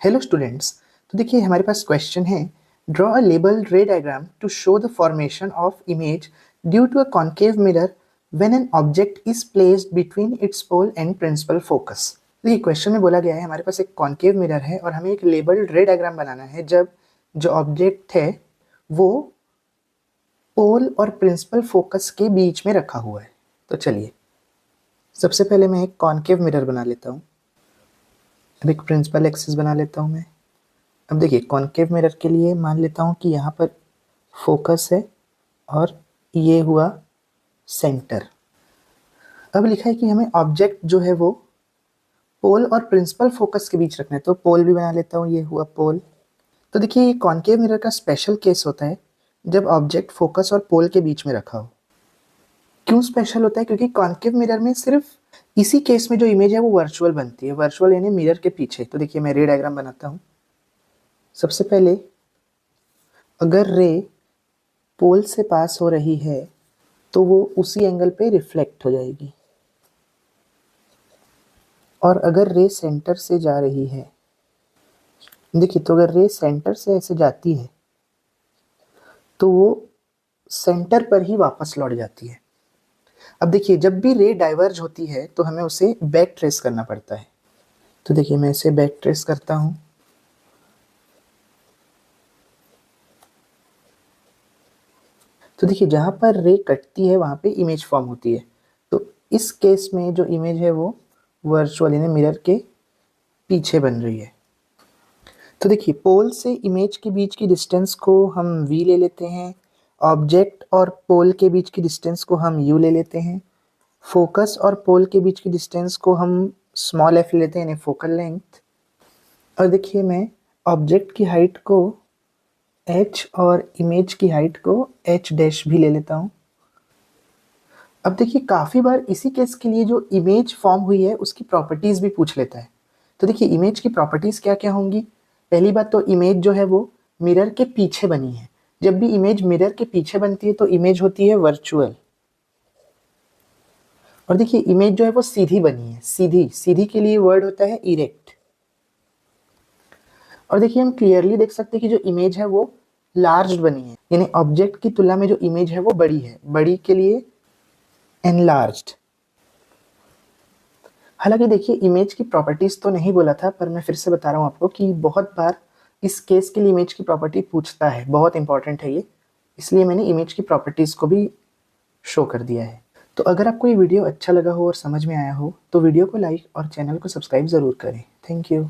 Hello students. तो देखिए हमारे पास क्वेश्चन है, draw a labelled ray diagram to show the formation of image due to a concave mirror when an object is placed between its pole and principal focus. देखिए question में बोला गया है हमारे पास एक कॉन्केव मिरर है और हमें एक लेबल्ड रे डायग्राम बनाना है जब जो ऑब्जेक्ट है वो पोल और प्रिंसिपल फोकस के बीच में रखा हुआ है। तो चलिए सबसे पहले मैं एक कॉन्केव मिरर बना लेता हूँ। अब एक प्रिंसिपल एक्सिस बना लेता हूँ मैं। अब देखिए कॉन्केव मिरर के लिए मान लेता हूँ कि यहाँ पर फोकस है और ये हुआ सेंटर। अब लिखा है कि हमें ऑब्जेक्ट जो है वो पोल और प्रिंसिपल फोकस के बीच रखना है, तो पोल भी बना लेता हूँ, ये हुआ पोल। तो देखिए ये कॉन्केव मिरर का स्पेशल केस होता है जब ऑब्जेक्ट फोकस और पोल के बीच में रखा हो। क्यों स्पेशल होता है? क्योंकि कॉन्केव मिरर में सिर्फ इसी केस में जो इमेज है वो वर्चुअल बनती है, वर्चुअल यानी मिरर के पीछे। तो देखिए मैं रे डायग्राम बनाता हूँ। सबसे पहले अगर रे पोल से पास हो रही है तो वो उसी एंगल पे रिफ्लेक्ट हो जाएगी, और अगर रे सेंटर से जा रही है, देखिए तो अगर रे सेंटर से ऐसे जाती है तो वो सेंटर पर ही वापस लौट जाती है। अब देखिए जब भी रे डाइवर्ज होती है तो हमें उसे बैक ट्रेस करना पड़ता है। तो देखिए मैं इसे बैक ट्रेस करता हूँ। तो देखिए जहाँ पर रे कटती है वहाँ पे इमेज फॉर्म होती है। तो इस केस में जो इमेज है वो वर्चुअल यानी मिरर के पीछे बन रही है। तो देखिए पोल से इमेज के बीच की डिस्टेंस को हम v ले लेते हैं, ऑब्जेक्ट और पोल के बीच की डिस्टेंस को हम u ले लेते हैं, फोकस और पोल के बीच की डिस्टेंस को हम स्मॉल f लेते हैं यानी फोकल लेंथ। और देखिए मैं ऑब्जेक्ट की हाइट को h और इमेज की हाइट को h डैश भी ले लेता हूँ। अब देखिए काफ़ी बार इसी केस के लिए जो इमेज फॉर्म हुई है उसकी प्रॉपर्टीज़ भी पूछ लेता है। तो देखिए इमेज की प्रॉपर्टीज़ क्या क्या होंगी? पहली बात तो इमेज जो है वो मिरर के पीछे बनी है। जब भी इमेज मिरर के पीछे बनती है तो इमेज होती है वर्चुअल। और देखिए इमेज जो है वो सीधी बनी है, सीधी। सीधी के लिए वर्ड होता है इरेक्ट। और देखिए हम क्लियरली देख सकते हैं कि जो इमेज है वो लार्ज बनी है, यानी ऑब्जेक्ट की तुलना में जो इमेज है वो बड़ी है। बड़ी के लिए एनलार्ज्ड। हालांकि देखिए इमेज की प्रॉपर्टीज तो नहीं बोला था, पर मैं फिर से बता रहा हूँ आपको कि बहुत बार इस केस के लिए इमेज की प्रॉपर्टी पूछता है, बहुत इंपॉर्टेंट है ये, इसलिए मैंने इमेज की प्रॉपर्टीज को भी शो कर दिया है। तो अगर आपको ये वीडियो अच्छा लगा हो और समझ में आया हो तो वीडियो को लाइक और चैनल को सब्सक्राइब ज़रूर करें। Thank you.